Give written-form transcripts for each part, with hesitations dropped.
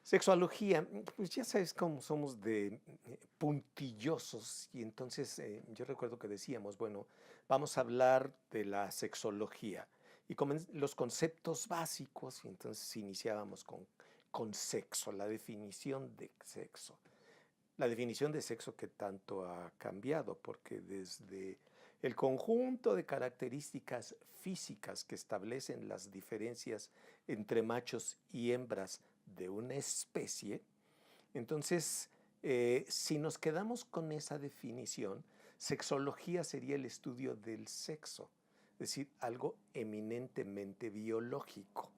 Sexología, pues ya sabes cómo somos de puntillosos y entonces yo recuerdo que decíamos, bueno, vamos a hablar de la sexología y los conceptos básicos y entonces iniciábamos con sexo, la definición de sexo. La definición de sexo que tanto ha cambiado, porque desde el conjunto de características físicas que establecen las diferencias entre machos y hembras de una especie, entonces, si nos quedamos con esa definición, sexología sería el estudio del sexo, es decir, algo eminentemente biológico.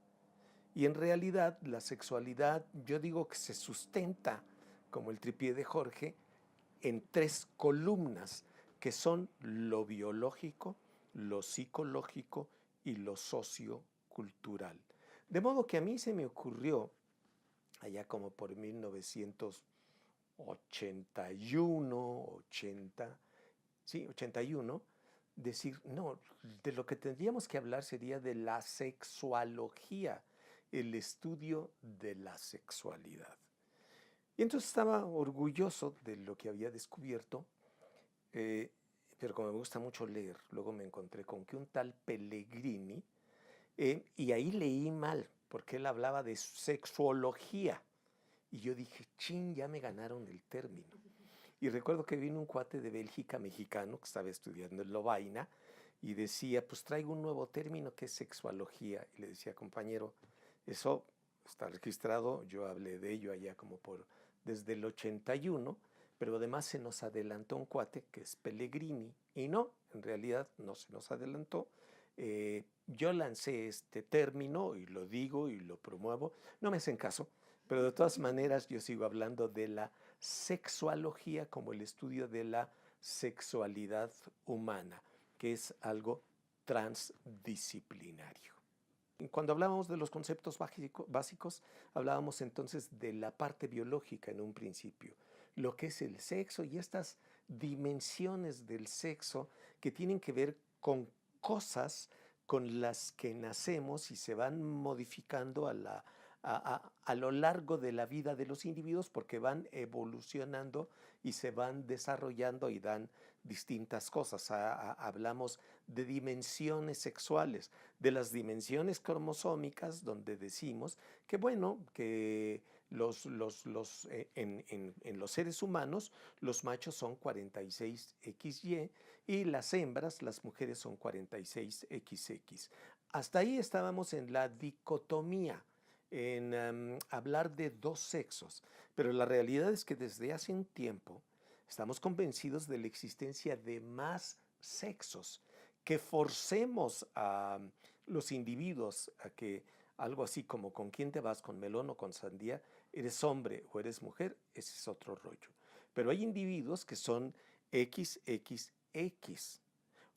Y en realidad la sexualidad, yo digo que se sustenta, como el tripié de Jorge, en tres columnas, que son lo biológico, lo psicológico y lo sociocultural. De modo que a mí se me ocurrió, allá como por 1981, 80, sí, 81, decir, no, de lo que tendríamos que hablar sería de la sexualogía, el estudio de la sexualidad. Y entonces estaba orgulloso de lo que había descubierto, eh, pero como me gusta mucho leer, luego me encontré con que un tal Pellegrini, y ahí leí mal, porque él hablaba de sexuología. Y yo dije, chin, ya me ganaron el término. Y recuerdo que vino un cuate de Bélgica mexicano que estaba estudiando en Lovaina y decía, pues traigo un nuevo término que es sexualogía. Y le decía, compañero, eso está registrado, yo hablé de ello allá como por desde el 81, pero además se nos adelantó un cuate que es Pellegrini. Y no, en realidad no se nos adelantó. Yo lancé este término y lo digo y lo promuevo. No me hacen caso, pero de todas maneras yo sigo hablando de la sexualogía como el estudio de la sexualidad humana, que es algo transdisciplinario. Cuando hablábamos de los conceptos básicos, hablábamos entonces de la parte biológica en un principio, lo que es el sexo y estas dimensiones del sexo que tienen que ver con cosas con las que nacemos y se van modificando a lo largo de la vida de los individuos porque van evolucionando y se van desarrollando y dan distintas cosas. Hablamos de dimensiones sexuales, de las dimensiones cromosómicas, donde decimos que, bueno, que en los seres humanos los machos son 46XY y las hembras, las mujeres son 46XX. Hasta ahí estábamos en la dicotomía, en hablar de dos sexos, pero la realidad es que desde hace un tiempo estamos convencidos de la existencia de más sexos, que forcemos a los individuos a que algo así como con quién te vas, con melón o con sandía, eres hombre o eres mujer, ese es otro rollo. Pero hay individuos que son XXX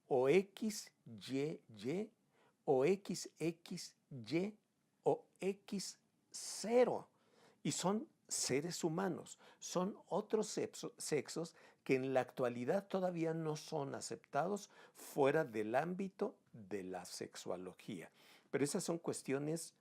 o XYY o XXY o X0 y son seres humanos, son otros sexos que en la actualidad todavía no son aceptados fuera del ámbito de la sexualogía. Pero esas son cuestiones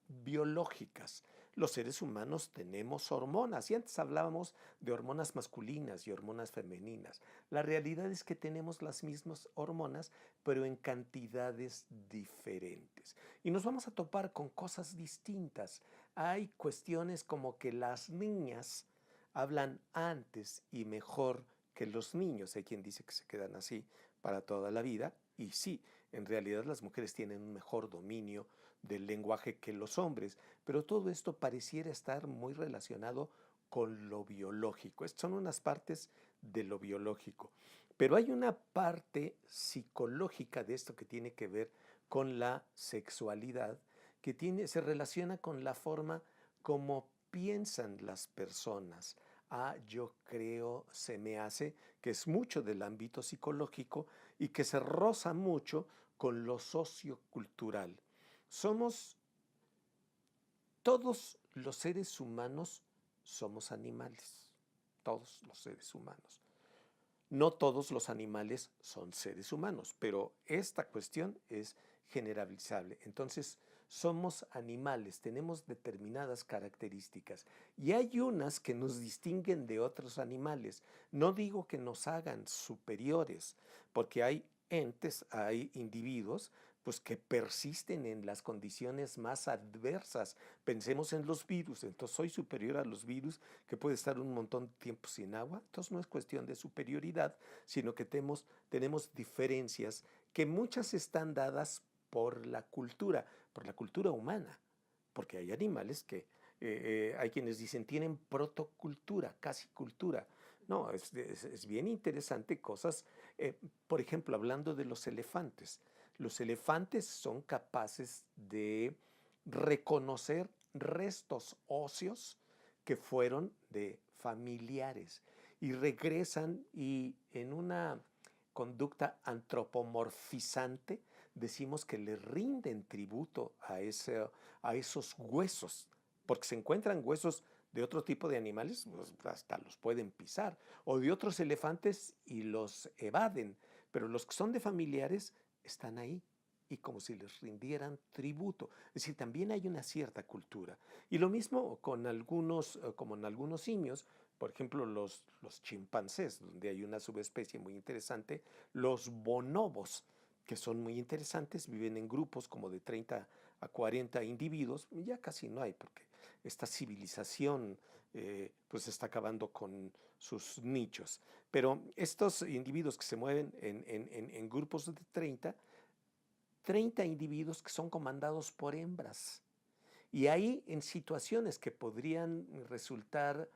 biológicas. Los seres humanos tenemos hormonas y antes hablábamos de hormonas masculinas y hormonas femeninas. La realidad es que tenemos las mismas hormonas, pero en cantidades diferentes. Y nos vamos a topar con cosas distintas. Hay cuestiones como que las niñas hablan antes y mejor que los niños. Hay quien dice que se quedan así para toda la vida. Y sí, en realidad las mujeres tienen un mejor dominio del lenguaje que los hombres, pero todo esto pareciera estar muy relacionado con lo biológico. Estas son unas partes de lo biológico. Pero hay una parte psicológica de esto que tiene que ver con la sexualidad, que se relaciona con la forma como piensan las personas. Yo creo, se me hace, que es mucho del ámbito psicológico y que se roza mucho con lo sociocultural. Somos, todos los seres humanos somos animales, todos los seres humanos. No todos los animales son seres humanos, pero esta cuestión es generalizable. Entonces, somos animales, tenemos determinadas características y hay unas que nos distinguen de otros animales. No digo que nos hagan superiores, porque hay entes, hay individuos pues que persisten en las condiciones más adversas. Pensemos en los virus, entonces soy superior a los virus que puede estar un montón de tiempo sin agua. Entonces no es cuestión de superioridad, sino que tenemos diferencias que muchas están dadas por la cultura humana, porque hay animales que hay quienes dicen tienen protocultura, casi cultura. No, es bien interesante cosas, eh, por ejemplo, hablando de los elefantes son capaces de reconocer restos óseos que fueron de familiares y regresan y en una conducta antropomorfizante decimos que le rinden tributo a esos huesos, porque se encuentran huesos de otro tipo de animales, pues hasta los pueden pisar, o de otros elefantes y los evaden, pero los que son de familiares están ahí y como si les rindieran tributo. Es decir, también hay una cierta cultura. Y lo mismo con algunos, como en algunos simios, por ejemplo, los chimpancés, donde hay una subespecie muy interesante, los bonobos, que son muy interesantes, viven en grupos como de 30 a 40 individuos, ya casi no hay, porque esta civilización pues está acabando con sus nichos. Pero estos individuos que se mueven en grupos de 30 individuos que son comandados por hembras. Y ahí en situaciones que podrían resultar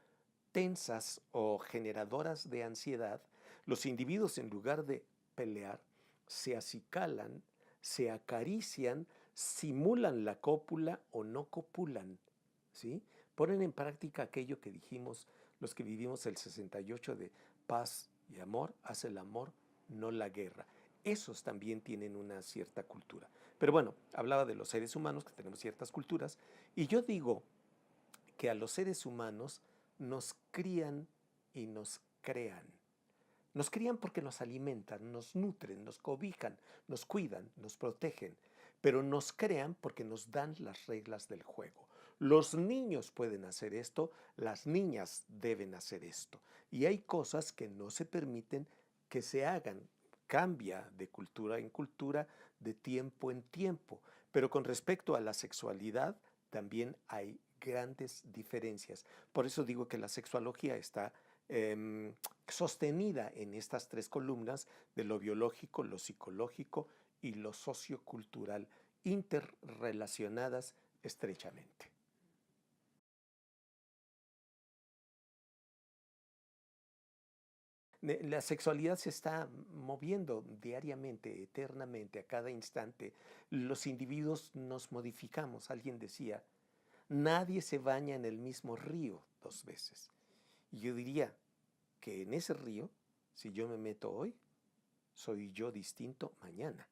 tensas o generadoras de ansiedad, los individuos en lugar de pelear, se acicalan, se acarician, simulan la cópula o no copulan, ¿sí? Ponen en práctica aquello que dijimos los que vivimos el 68 de paz y amor, haz el amor, no la guerra. Esos también tienen una cierta cultura. Pero bueno, hablaba de los seres humanos, que tenemos ciertas culturas, y yo digo que a los seres humanos nos crían y nos crean. Nos crían porque nos alimentan, nos nutren, nos cobijan, nos cuidan, nos protegen, pero nos crean porque nos dan las reglas del juego. Los niños pueden hacer esto, las niñas deben hacer esto. Y hay cosas que no se permiten que se hagan. Cambia de cultura en cultura, de tiempo en tiempo. Pero con respecto a la sexualidad, también hay grandes diferencias. Por eso digo que la sexualogía está sostenida en estas tres columnas de lo biológico, lo psicológico y lo sociocultural, interrelacionadas estrechamente. La sexualidad se está moviendo diariamente, eternamente, a cada instante. Los individuos nos modificamos. Alguien decía, nadie se baña en el mismo río dos veces. Y yo diría que en ese río, si yo me meto hoy, soy yo distinto mañana.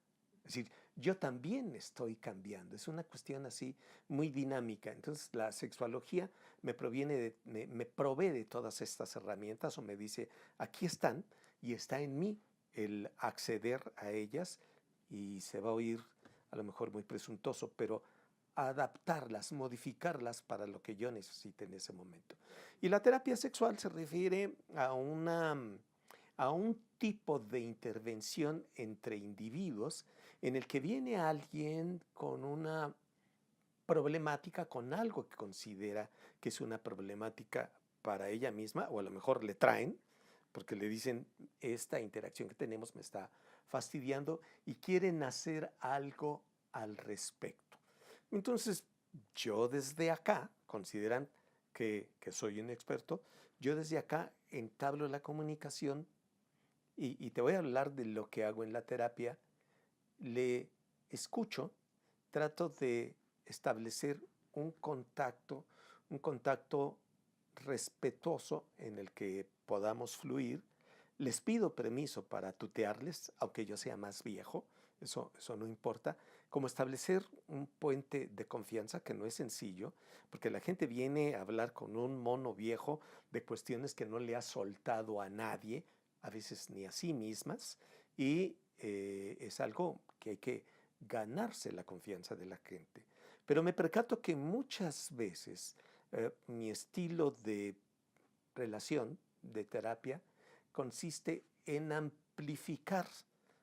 Es decir, yo también estoy cambiando. Es una cuestión así muy dinámica. Entonces, la sexualogía me provee de todas estas herramientas o me dice, aquí están y está en mí el acceder a ellas y se va a oír a lo mejor muy presuntuoso, pero adaptarlas, modificarlas para lo que yo necesite en ese momento. Y la terapia sexual se refiere a un tipo de intervención entre individuos en el que viene alguien con una problemática, con algo que considera que es una problemática para ella misma, o a lo mejor le traen, porque le dicen, esta interacción que tenemos me está fastidiando y quieren hacer algo al respecto. Entonces, yo desde acá, consideran que soy un experto, yo desde acá entablo la comunicación y te voy a hablar de lo que hago en la terapia. Le escucho, trato de establecer un contacto respetuoso en el que podamos fluir. Les pido permiso para tutearles, aunque yo sea más viejo, eso no importa. Como establecer un puente de confianza que no es sencillo, porque la gente viene a hablar con un mono viejo de cuestiones que no le ha soltado a nadie, a veces ni a sí mismas, y es algo que hay que ganarse la confianza de la gente. Pero me percato que muchas veces mi estilo de relación, de terapia, consiste en amplificar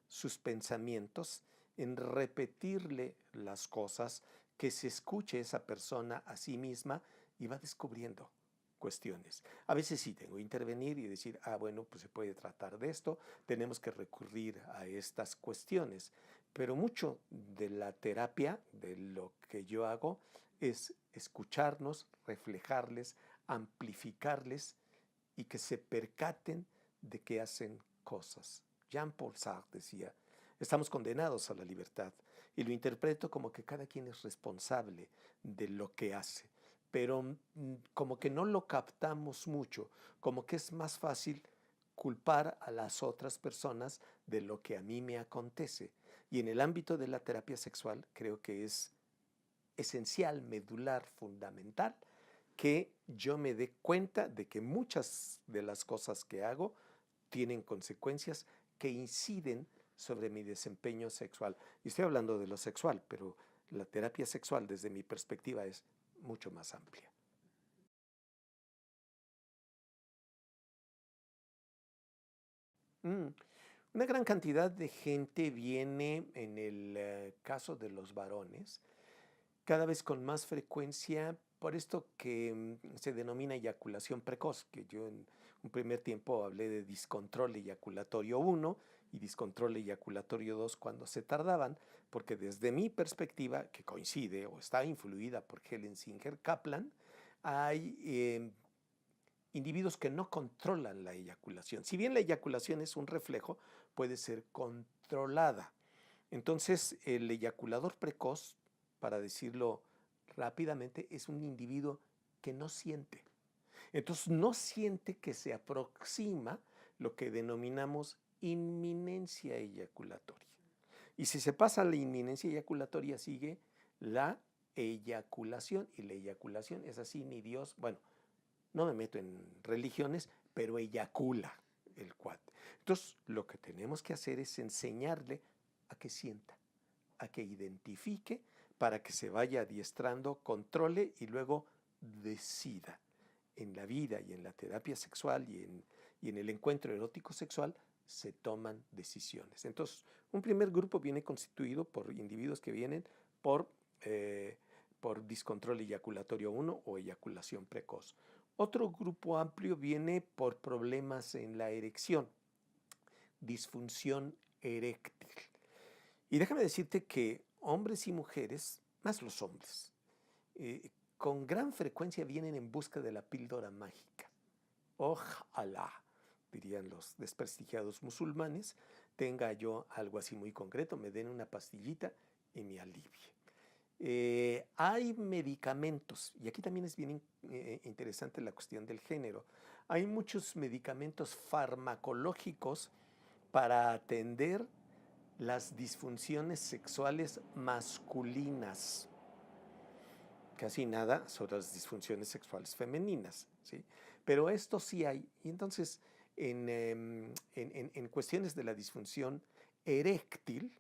sus pensamientos, en repetirle las cosas, que se escuche esa persona a sí misma y va descubriendo cuestiones. A veces sí tengo que intervenir y decir, bueno, pues se puede tratar de esto, tenemos que recurrir a estas cuestiones. Pero mucho de la terapia, de lo que yo hago, es escucharnos, reflejarles, amplificarles y que se percaten de que hacen cosas. Jean-Paul Sartre decía, estamos condenados a la libertad, y lo interpreto como que cada quien es responsable de lo que hace, pero como que no lo captamos mucho, como que es más fácil culpar a las otras personas de lo que a mí me acontece. Y en el ámbito de la terapia sexual creo que es esencial, medular, fundamental, que yo me dé cuenta de que muchas de las cosas que hago tienen consecuencias que inciden sobre mi desempeño sexual. Y estoy hablando de lo sexual, pero la terapia sexual desde mi perspectiva es mucho más amplia. Mm. Una gran cantidad de gente viene, en el caso de los varones, cada vez con más frecuencia por esto que se denomina eyaculación precoz, que yo en un primer tiempo hablé de discontrol eyaculatorio 1 y discontrol eyaculatorio 2 cuando se tardaban, porque desde mi perspectiva, que coincide o está influida por Helen Singer Kaplan, hay individuos que no controlan la eyaculación. Si bien la eyaculación es un reflejo, puede ser controlada. Entonces, el eyaculador precoz, para decirlo rápidamente, es un individuo que no siente. Entonces, no siente que se aproxima lo que denominamos inminencia eyaculatoria. Y si se pasa la inminencia eyaculatoria, sigue la eyaculación. Y la eyaculación es así, ni Dios, bueno, no me meto en religiones, pero eyacula el cuate. Entonces, lo que tenemos que hacer es enseñarle a que sienta, a que identifique, para que se vaya adiestrando, controle y luego decida. En la vida y en la terapia sexual y en el encuentro erótico sexual se toman decisiones. Entonces, un primer grupo viene constituido por individuos que vienen por, por discontrol eyaculatorio 1 o eyaculación precoz. Otro grupo amplio viene por problemas en la erección, disfunción eréctil. Y déjame decirte que hombres y mujeres, más los hombres, con gran frecuencia vienen en busca de la píldora mágica. Ojalá, dirían los desprestigiados musulmanes, tenga yo algo así muy concreto, me den una pastillita y me alivie. Hay medicamentos, y aquí también es bien interesante la cuestión del género. Hay muchos medicamentos farmacológicos para atender las disfunciones sexuales masculinas. Casi nada sobre las disfunciones sexuales femeninas, ¿sí? Pero esto sí hay. Y entonces, en cuestiones de la disfunción eréctil,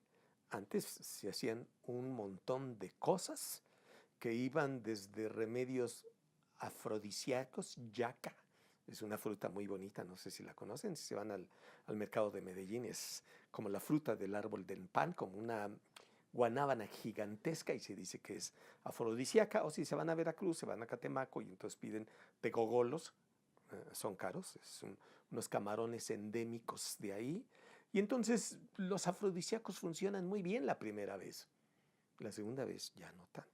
antes se hacían un montón de cosas que iban desde remedios afrodisíacos, yaca, es una fruta muy bonita, no sé si la conocen, si se van al mercado de Medellín, es como la fruta del árbol del pan, como una guanábana gigantesca y se dice que es afrodisíaca, o si se van a Veracruz, se van a Catemaco y entonces piden tegogolos, son caros, unos camarones endémicos de ahí, y entonces los afrodisíacos funcionan muy bien la primera vez, la segunda vez ya no tanto.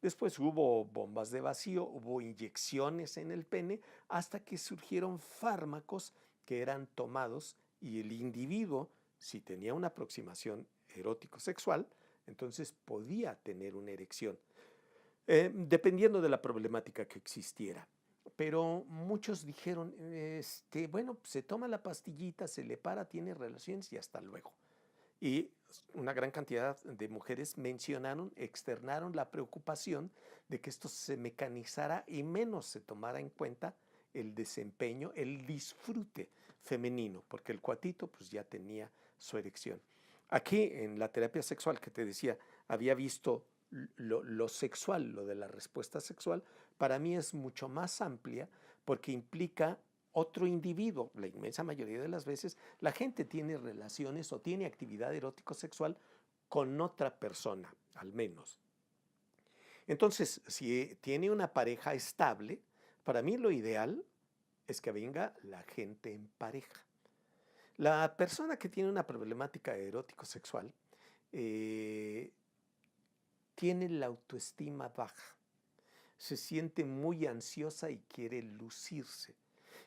Después hubo bombas de vacío, hubo inyecciones en el pene, hasta que surgieron fármacos que eran tomados y el individuo, si tenía una aproximación erótico-sexual, entonces podía tener una erección, dependiendo de la problemática que existiera. Pero muchos dijeron, bueno, se toma la pastillita, se le para, tiene relaciones y hasta luego. Y una gran cantidad de mujeres mencionaron, externaron la preocupación de que esto se mecanizara y menos se tomara en cuenta el desempeño, el disfrute femenino, porque el cuatito pues ya tenía su erección. Aquí en la terapia sexual que te decía, había visto lo sexual, lo de la respuesta sexual, para mí es mucho más amplia porque implica otro individuo. La inmensa mayoría de las veces la gente tiene relaciones o tiene actividad erótico-sexual con otra persona, al menos. Entonces, si tiene una pareja estable, para mí lo ideal es que venga la gente en pareja. La persona que tiene una problemática erótico-sexual eh, tiene la autoestima baja, se siente muy ansiosa y quiere lucirse.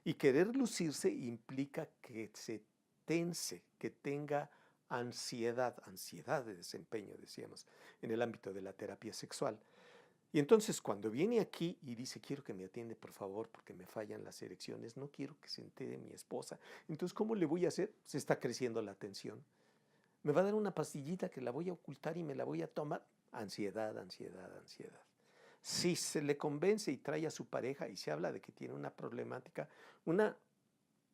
Y querer lucirse implica que se tense, que tenga ansiedad de desempeño, decíamos, en el ámbito de la terapia sexual. Y entonces cuando viene aquí y dice, quiero que me atiende por favor porque me fallan las erecciones, no quiero que se entere mi esposa, entonces ¿cómo le voy a hacer? Se está creciendo la tensión. Me va a dar una pastillita que la voy a ocultar y me la voy a tomar. Ansiedad, ansiedad, ansiedad. Si se le convence y trae a su pareja y se habla de que tiene una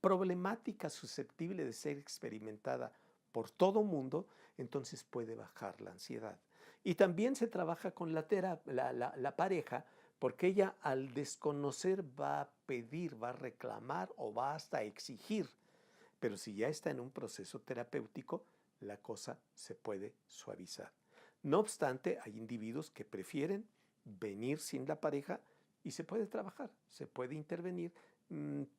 problemática susceptible de ser experimentada por todo mundo, entonces puede bajar la ansiedad. Y también se trabaja con la pareja, porque ella al desconocer va a pedir, va a reclamar o va hasta a exigir. Pero si ya está en un proceso terapéutico, la cosa se puede suavizar. No obstante, hay individuos que prefieren venir sin la pareja y se puede trabajar, se puede intervenir,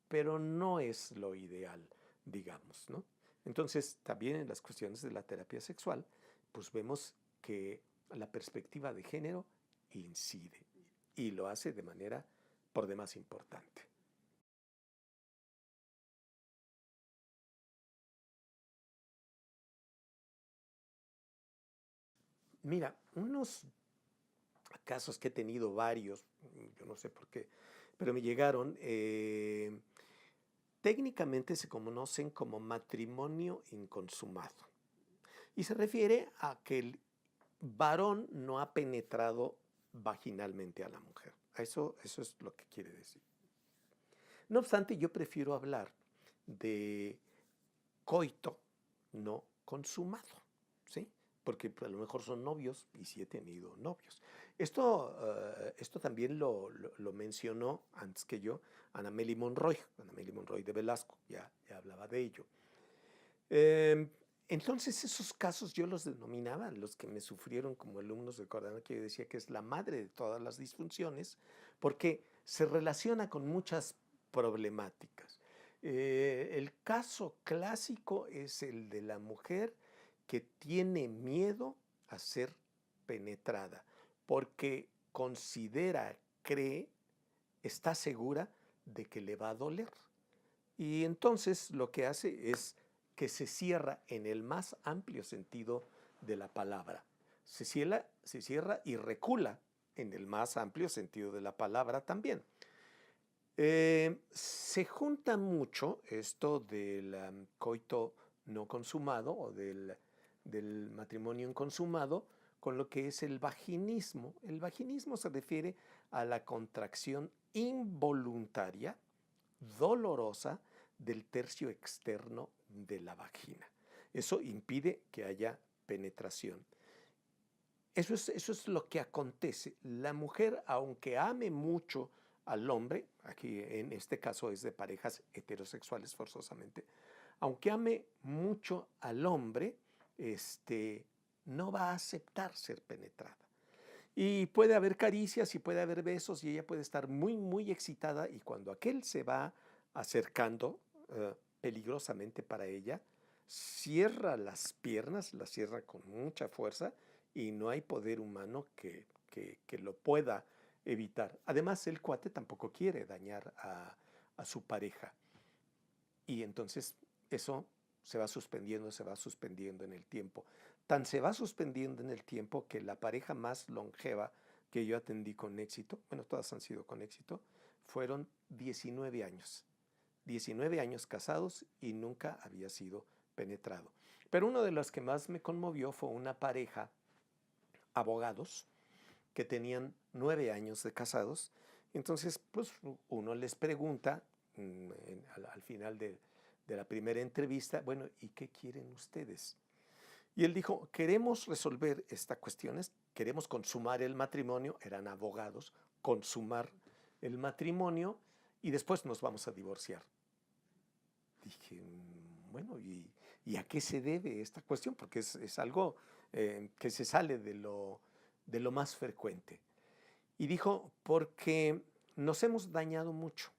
pero no es lo ideal, digamos, ¿no? Entonces, también en las cuestiones de la terapia sexual, pues vemos que la perspectiva de género incide y lo hace de manera por demás importante. Mira, unos casos que he tenido varios, yo no sé por qué, pero me llegaron, técnicamente se conocen como matrimonio inconsumado. Y se refiere a que el varón no ha penetrado vaginalmente a la mujer. Eso es lo que quiere decir. No obstante, yo prefiero hablar de coito no consumado, ¿sí? Porque a lo mejor son novios y sí he tenido novios. Esto también lo mencionó antes que yo Ana Meli Monroy de Velasco, ya hablaba de ello. Eh, entonces esos casos yo los denominaba, los que me sufrieron como alumnos, recordando que yo decía que es la madre de todas las disfunciones, porque se relaciona con muchas problemáticas. El caso clásico es el de la mujer que tiene miedo a ser penetrada, porque considera, cree, está segura de que le va a doler. Y entonces lo que hace es que se cierra en el más amplio sentido de la palabra. Se cierra y recula en el más amplio sentido de la palabra también. Se junta mucho esto del coito no consumado o del matrimonio inconsumado con lo que es el vaginismo. El vaginismo se refiere a la contracción involuntaria, dolorosa, del tercio externo de la vagina. Eso impide que haya penetración. Eso es lo que acontece. La mujer, aunque ame mucho al hombre, aquí en este caso es de parejas heterosexuales forzosamente, aunque ame mucho al hombre, no va a aceptar ser penetrada. Y puede haber caricias y puede haber besos y ella puede estar muy, muy excitada y cuando aquel se va acercando peligrosamente para ella, cierra las piernas, las cierra con mucha fuerza y no hay poder humano que lo pueda evitar. Además, el cuate tampoco quiere dañar a su pareja. Y entonces eso se va suspendiendo en el tiempo. Tan se va suspendiendo en el tiempo que la pareja más longeva que yo atendí con éxito, bueno, todas han sido con éxito, fueron 19 años. 19 años casados y nunca había sido penetrado. Pero uno de los que más me conmovió fue una pareja, abogados, que tenían 9 años de casados. Entonces, pues uno les pregunta al final de la primera entrevista, bueno, ¿y qué quieren ustedes? Y él dijo, queremos resolver estas cuestiones, queremos consumar el matrimonio, eran abogados, consumar el matrimonio y después nos vamos a divorciar. Dije, bueno, ¿y a qué se debe esta cuestión? Porque es algo que se sale de lo más frecuente. Y dijo, porque nos hemos dañado mucho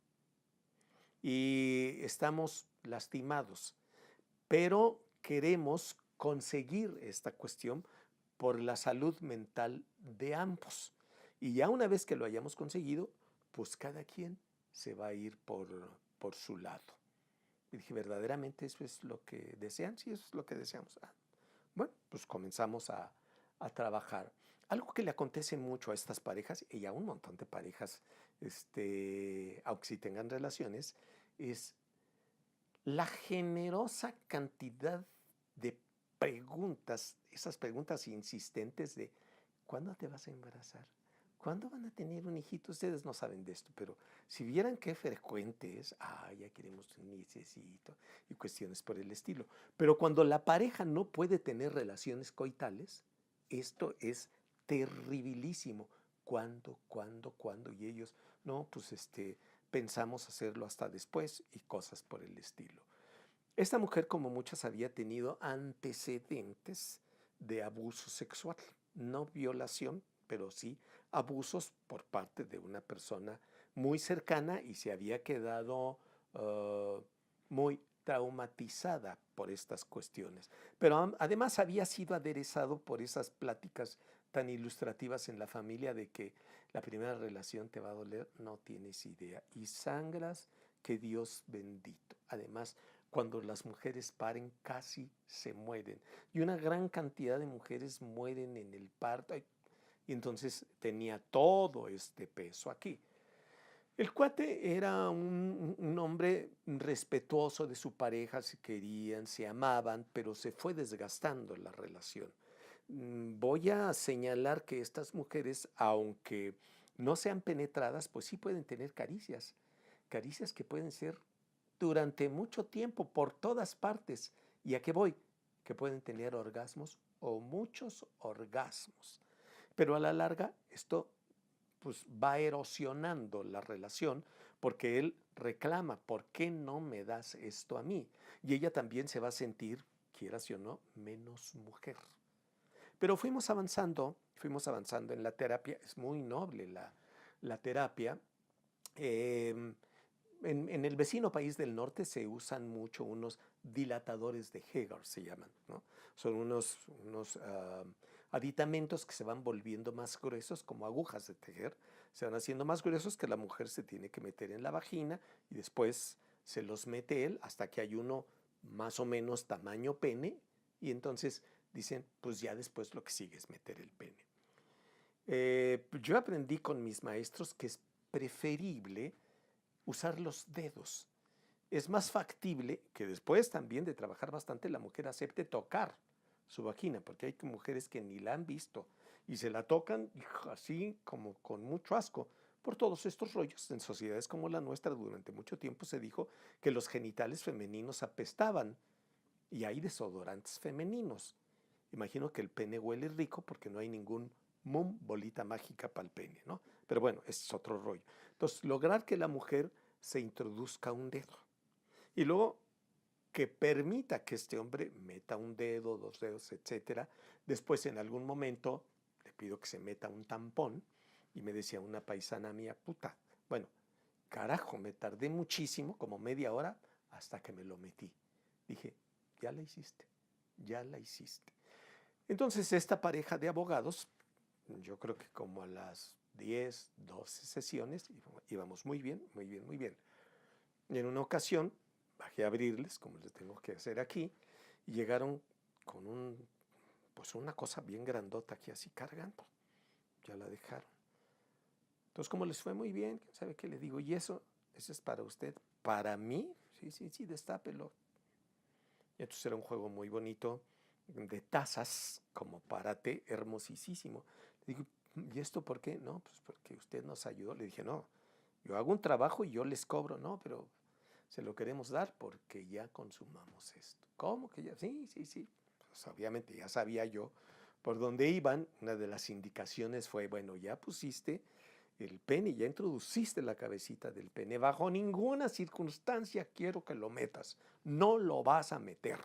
y estamos lastimados, pero queremos conseguir esta cuestión por la salud mental de ambos. Y ya una vez que lo hayamos conseguido, pues cada quien se va a ir por su lado. Y dije, ¿verdaderamente eso es lo que desean? Sí, eso es lo que deseamos. Bueno, pues comenzamos a trabajar. Algo que le acontece mucho a estas parejas y a un montón de parejas, aunque sí tengan relaciones, es la generosa cantidad de preguntas, esas preguntas insistentes de ¿cuándo te vas a embarazar? ¿Cuándo van a tener un hijito? Ustedes no saben de esto, pero si vieran qué frecuente es, ya queremos un nietecito y cuestiones por el estilo. Pero cuando la pareja no puede tener relaciones coitales, esto es terribilísimo. ¿Cuándo, cuándo, cuándo? Y ellos, no, pues pensamos hacerlo hasta después y cosas por el estilo. Esta mujer, como muchas, había tenido antecedentes de abuso sexual, no violación, pero sí abusos por parte de una persona muy cercana y se había quedado muy traumatizada por estas cuestiones. Pero además había sido aderezado por esas pláticas tan ilustrativas en la familia de que la primera relación te va a doler, no tienes idea, y sangras que Dios bendito. Además, cuando las mujeres paren casi se mueren y una gran cantidad de mujeres mueren en el parto y entonces tenía todo este peso aquí. El cuate era un hombre respetuoso de su pareja, se querían, se amaban, pero se fue desgastando la relación. Voy a señalar que estas mujeres, aunque no sean penetradas, pues sí pueden tener caricias, caricias que pueden ser durante mucho tiempo, por todas partes. ¿Y a qué voy? Que pueden tener orgasmos o muchos orgasmos. Pero a la larga esto pues va erosionando la relación porque él reclama, ¿por qué no me das esto a mí? Y ella también se va a sentir, quieras o no, menos mujer. Pero fuimos avanzando en la terapia, es muy noble la terapia. Eh, en el vecino país del norte se usan mucho unos dilatadores de Hegar, se llaman, ¿no? Son unos aditamentos que se van volviendo más gruesos, como agujas de tejer, se van haciendo más gruesos que la mujer se tiene que meter en la vagina y después se los mete él hasta que hay uno más o menos tamaño pene y entonces dicen, pues ya después lo que sigue es meter el pene. Yo aprendí con mis maestros que es preferible usar los dedos. Es más factible que después también de trabajar bastante la mujer acepte tocar su vagina, porque hay mujeres que ni la han visto y se la tocan así como con mucho asco. Por todos estos rollos, en sociedades como la nuestra durante mucho tiempo se dijo que los genitales femeninos apestaban y hay desodorantes femeninos. Imagino que el pene huele rico porque no hay ningún bolita mágica para el pene, ¿no? Pero bueno, ese es otro rollo. Entonces, lograr que la mujer se introduzca un dedo y luego que permita que este hombre meta un dedo, dos dedos, etcétera. Después, en algún momento, le pido que se meta un tampón y me decía una paisana mía, puta, bueno, carajo, me tardé muchísimo, como media hora, hasta que me lo metí. Dije, ya la hiciste, ya la hiciste. Entonces, esta pareja de abogados, yo creo que como a las 10, 12 sesiones, íbamos muy bien, muy bien, muy bien. Y en una ocasión, bajé a abrirles, como les tengo que hacer aquí, y llegaron con pues una cosa bien grandota aquí así cargando. Ya la dejaron. Entonces, como les fue muy bien, ¿sabe qué le digo? Y eso es para usted. Para mí, sí, sí, sí, destápelo. Y entonces era un juego muy bonito de tazas, como para té, hermosísimo. Le digo, ¿y esto por qué? No, pues porque usted nos ayudó. Le dije, no, yo hago un trabajo y yo les cobro, no, pero se lo queremos dar porque ya consumamos esto. ¿Cómo que ya? Sí, sí, sí. pues obviamente ya sabía yo por dónde iban. Una de las indicaciones fue, bueno, ya pusiste el pene, ya introduciste la cabecita del pene, bajo ninguna circunstancia quiero que lo metas, no lo vas a meter,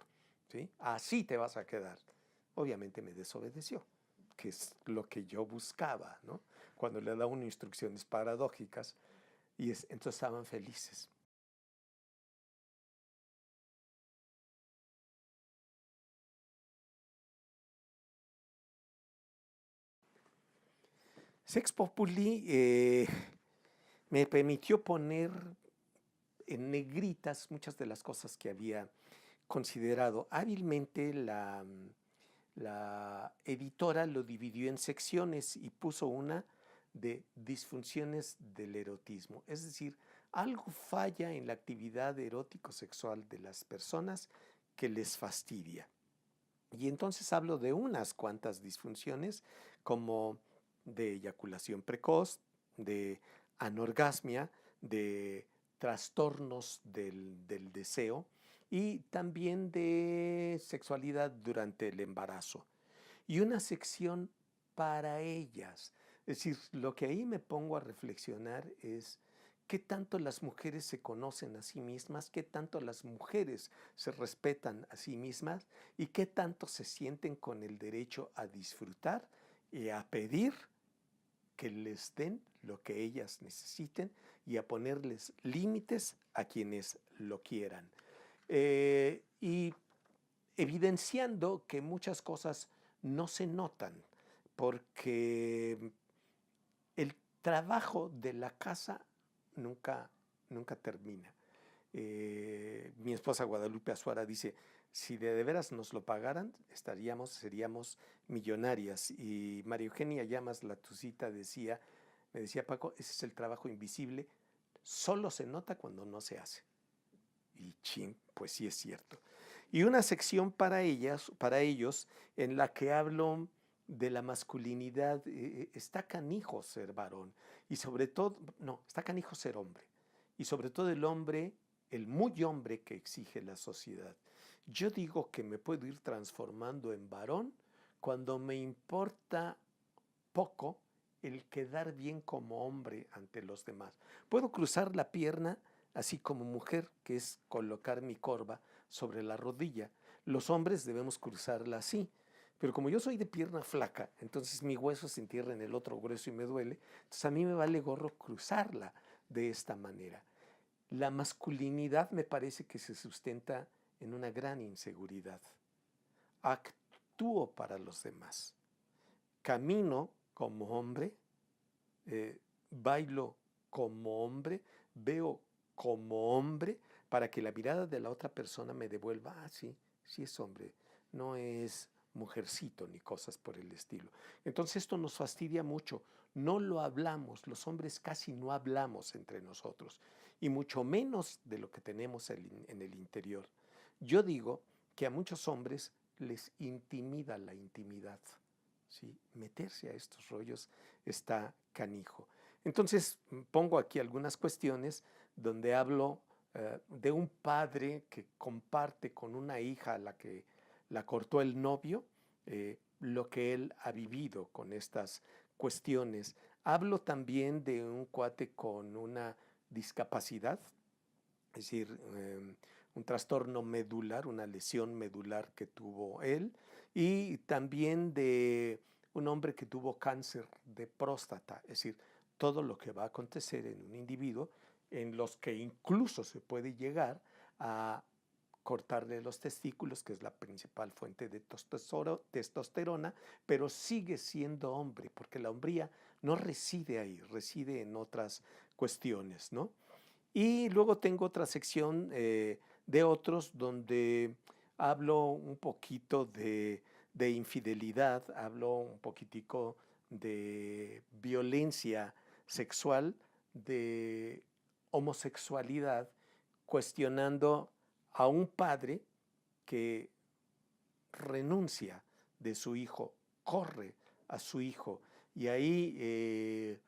¿sí? Así te vas a quedar. Obviamente me desobedeció, que es lo que yo buscaba, ¿no? Cuando le da uno instrucciones paradójicas, entonces estaban felices. Sex Populi me permitió poner en negritas muchas de las cosas que había considerado. Hábilmente la editora lo dividió en secciones y puso una de disfunciones del erotismo. Es decir, algo falla en la actividad erótico-sexual de las personas que les fastidia. Y entonces hablo de unas cuantas disfunciones como de eyaculación precoz, de anorgasmia, de trastornos del deseo y también de sexualidad durante el embarazo. Y una sección para ellas. Es decir, lo que ahí me pongo a reflexionar es qué tanto las mujeres se conocen a sí mismas, qué tanto las mujeres se respetan a sí mismas y qué tanto se sienten con el derecho a disfrutar y a pedir que les den lo que ellas necesiten y a ponerles límites a quienes lo quieran. Y evidenciando que muchas cosas no se notan porque el trabajo de la casa nunca, nunca termina. Mi esposa Guadalupe Azuara dice, si de veras nos lo pagaran, seríamos millonarias. Y María Eugenia Llamas Latucita me decía, Paco, ese es el trabajo invisible, solo se nota cuando no se hace. Y chin, pues sí es cierto. Y una sección para ellas, para ellos, en la que hablo de la masculinidad. Está canijo ser varón y sobre todo, no, está canijo ser hombre. Y sobre todo el hombre, el muy hombre que exige la sociedad. Yo digo que me puedo ir transformando en varón cuando me importa poco el quedar bien como hombre ante los demás. Puedo cruzar la pierna así como mujer, que es colocar mi corva sobre la rodilla. Los hombres debemos cruzarla así. Pero como yo soy de pierna flaca, entonces mi hueso se entierra en el otro grueso y me duele, entonces a mí me vale gorro cruzarla de esta manera. La masculinidad me parece que se sustenta en una gran inseguridad. Actúo para los demás. Camino como hombre, bailo como hombre, veo como hombre, para que la mirada de la otra persona me devuelva, ah, sí, sí es hombre, no es mujercito ni cosas por el estilo. Entonces esto nos fastidia mucho, no lo hablamos, los hombres casi no hablamos entre nosotros, y mucho menos de lo que tenemos en el interior. Yo digo que a muchos hombres les intimida la intimidad. ¿Sí? Meterse a estos rollos está canijo. Entonces pongo aquí algunas cuestiones donde hablo de un padre que comparte con una hija a la que la cortó el novio, lo que él ha vivido con estas cuestiones. Hablo también de un cuate con una discapacidad, es decir, un trastorno medular, una lesión medular que tuvo él, y también de un hombre que tuvo cáncer de próstata, es decir, todo lo que va a acontecer en un individuo en los que incluso se puede llegar a cortarle los testículos, que es la principal fuente de testosterona, pero sigue siendo hombre, porque la hombría no reside ahí, reside en otras cuestiones, ¿no? Y luego tengo otra sección de otros donde hablo un poquito de infidelidad, hablo un poquitico de violencia sexual, de homosexualidad, cuestionando a un padre que renuncia de su hijo, corre a su hijo. Y ahí eh,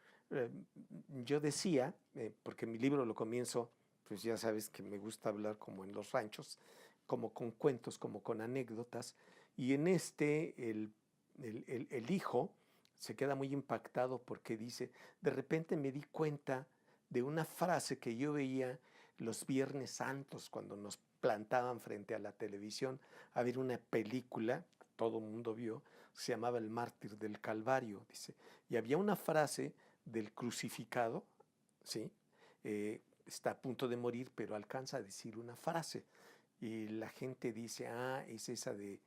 yo decía, porque mi libro lo comienzo, pues ya sabes que me gusta hablar como en los ranchos, como con cuentos, como con anécdotas, Y en el hijo se queda muy impactado porque dice, de repente me di cuenta de una frase que yo veía los Viernes Santos cuando nos plantaban frente a la televisión a ver una película, todo el mundo vio, se llamaba El Mártir del Calvario, dice, y había una frase del crucificado, ¿sí? Está a punto de morir, pero alcanza a decir una frase. Y la gente dice, es esa de,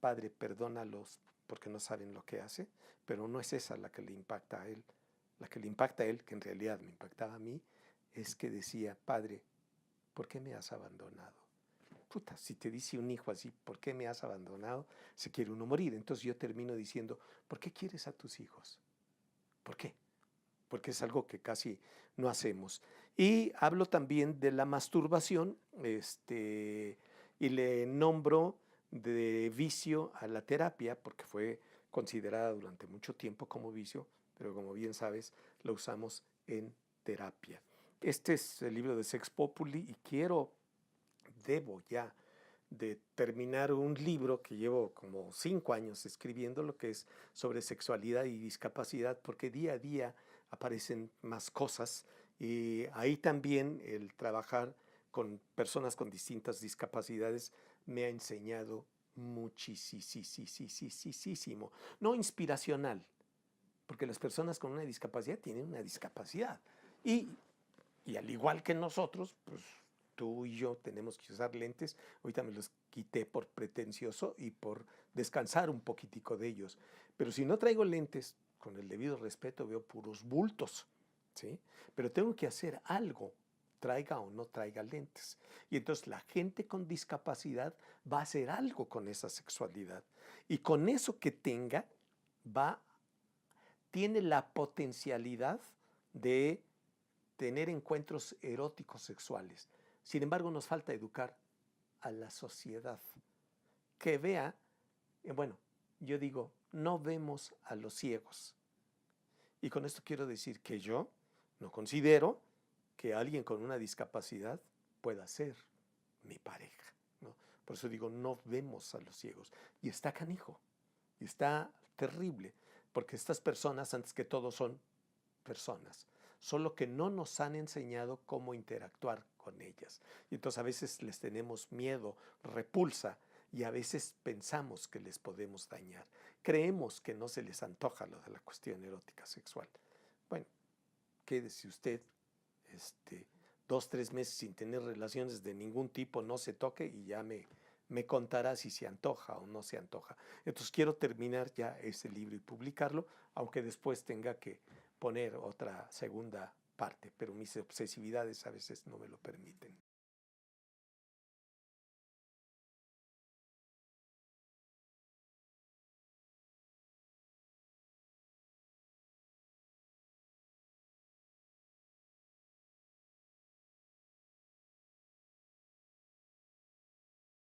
Padre, perdónalos porque no saben lo que hace, pero no es esa la que le impacta a él. La que le impacta a él, que en realidad me impactaba a mí, es que decía, Padre, ¿por qué me has abandonado? Puta, si te dice un hijo así, ¿por qué me has abandonado? Se quiere uno morir. Entonces yo termino diciendo, ¿por qué quieres a tus hijos? ¿Por qué? Porque es algo que casi no hacemos. Y hablo también de la masturbación, y le nombro de vicio a la terapia, porque fue considerada durante mucho tiempo como vicio, pero como bien sabes, lo usamos en terapia. Este es el libro de Sex Populi y debo ya de terminar un libro que llevo como 5 años escribiendo, lo que es sobre sexualidad y discapacidad, porque día a día aparecen más cosas y ahí también el trabajar con personas con distintas discapacidades me ha enseñado muchísimo. No inspiracional, porque las personas con una discapacidad tienen una discapacidad y y al igual que nosotros, pues tú y yo tenemos que usar lentes. Ahorita me los quité por pretencioso y por descansar un poquitico de ellos. Pero si no traigo lentes, con el debido respeto, veo puros bultos, ¿sí? Pero tengo que hacer algo, traiga o no traiga lentes. Y entonces la gente con discapacidad va a hacer algo con esa sexualidad. Y con eso que tenga, va, tiene la potencialidad de tener encuentros eróticos sexuales. Sin embargo, nos falta educar a la sociedad que vea, bueno, yo digo, no vemos a los ciegos. Y con esto quiero decir que yo no considero que alguien con una discapacidad pueda ser mi pareja, ¿no? Por eso digo, no vemos a los ciegos. Y está canijo, y está terrible, porque estas personas, antes que todo, son personas, solo que no nos han enseñado cómo interactuar con ellas. Y entonces a veces les tenemos miedo, repulsa, y a veces pensamos que les podemos dañar. Creemos que no se les antoja lo de la cuestión erótica sexual. Bueno, quédese usted 2, 3 meses sin tener relaciones de ningún tipo, no se toque y ya me contará si se antoja o no se antoja. Entonces quiero terminar ya ese libro y publicarlo, aunque después tenga que poner otra segunda parte, pero mis obsesividades a veces no me lo permiten.